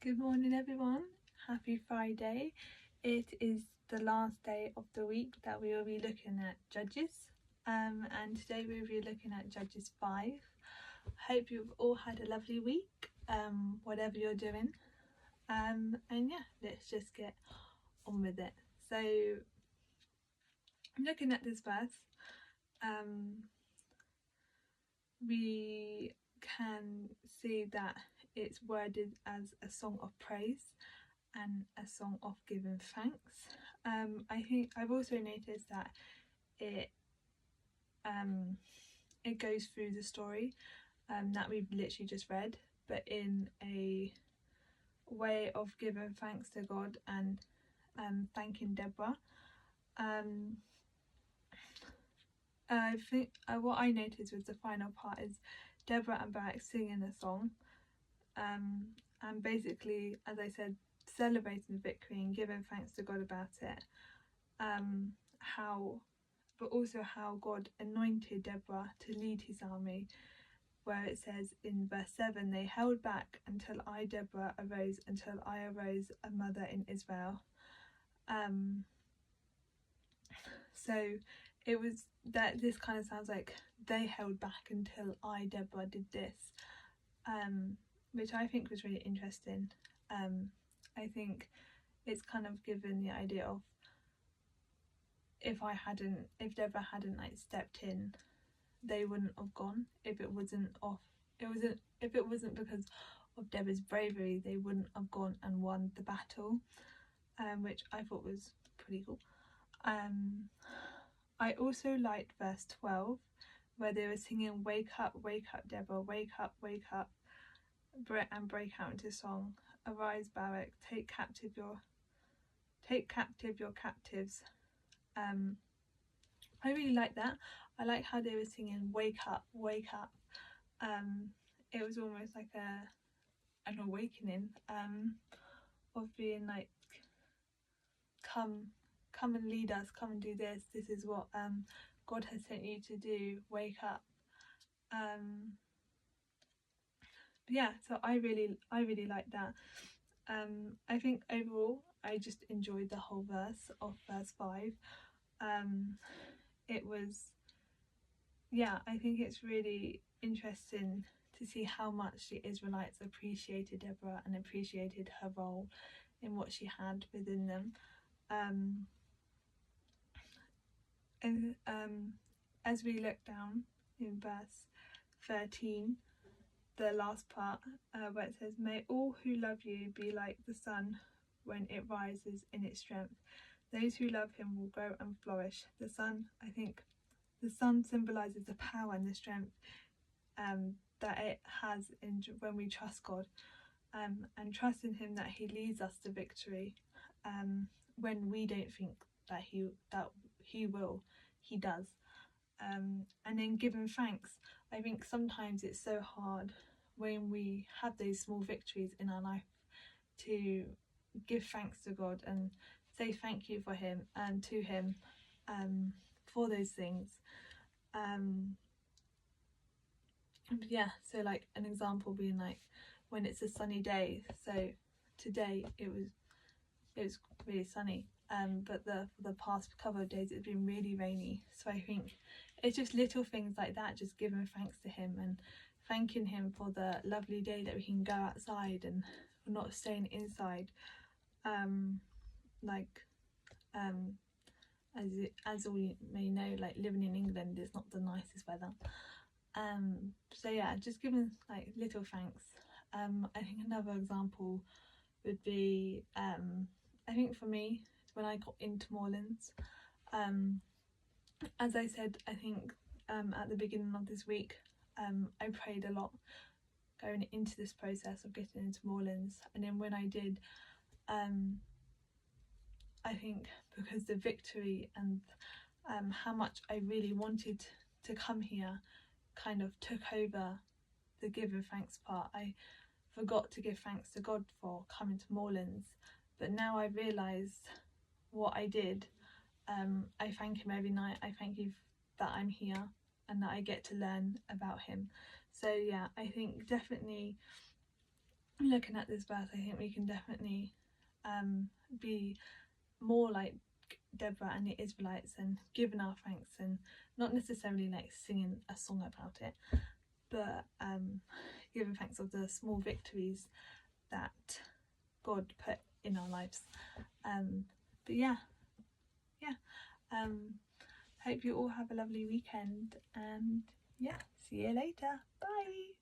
Good morning everyone, happy Friday. It is the last day of the week that we will be looking at Judges, and today we will be looking at Judges 5. Hope you've all had a lovely week, whatever you're doing, and yeah, let's just get on with it. So looking at this verse, we can see that it's worded as a song of praise and a song of giving thanks. I think I've also noticed that it goes through the story that we've literally just read, but in a way of giving thanks to God and thanking Deborah. I think what I noticed was the final part is Deborah and Barak singing a song, and basically, as I said, celebrating the victory and giving thanks to God about it. But also how God anointed Deborah to lead his army, where it says in verse 7, they held back until I, Deborah, arose, until I arose, a mother in Israel. So it was that this kind of sounds like they held back until I, Deborah, did this, which I think was really interesting. I think it's kind of given the idea of if Deborah hadn't like stepped in, they wouldn't have gone. If it wasn't because of Deborah's bravery, they wouldn't have gone and won the battle, which I thought was pretty cool. I also liked verse 12, where they were singing wake up, Deborah, wake up, and break out into song. Arise, Barak, take captive your captives. I really like that. I like how they were singing wake up. It was almost like an awakening of being like, come and lead us, come and do this is what God has sent you to do, wake up. Yeah, so I really like that. I think overall I just enjoyed the whole verse of verse 5. It was, yeah, I think it's really interesting to see how much the Israelites appreciated Deborah and appreciated her role in what she had within them. As we look down in verse 13, the last part, where it says, may all who love you be like the sun when it rises in its strength. Those who love him will grow and flourish. The sun symbolises the power and the strength that it has when we trust God, and trust in him that he leads us to victory. When we don't think that he will, he does. And then giving thanks. I think sometimes it's so hard when we have those small victories in our life to give thanks to God and say thank you for him and to him for those things. Yeah, so like an example being like when it's a sunny day. So today it was really sunny, but the past couple of days it's been really rainy. So I think it's just little things like that, just giving thanks to him and thanking him for the lovely day that we can go outside and we're not staying inside. As we may know, like living in England is not the nicest weather. So yeah, just giving like little thanks. I think another example would be, I think for me, when I got into Moorlands, as I said, I think at the beginning of this week, I prayed a lot going into this process of getting into Moorlands, and then when I did, I think because the victory and how much I really wanted to come here kind of took over the giving thanks part. I forgot to give thanks to God for coming to Moorlands, but now I realised what I did. I thank him every night. I thank you that I'm here and that I get to learn about him. So yeah, I think definitely looking at this verse, I think we can definitely be more like Deborah and the Israelites and giving our thanks, and not necessarily like singing a song about it, but giving thanks of the small victories that God put in our lives. But yeah, hope you all have a lovely weekend, and yeah, see you later. Bye.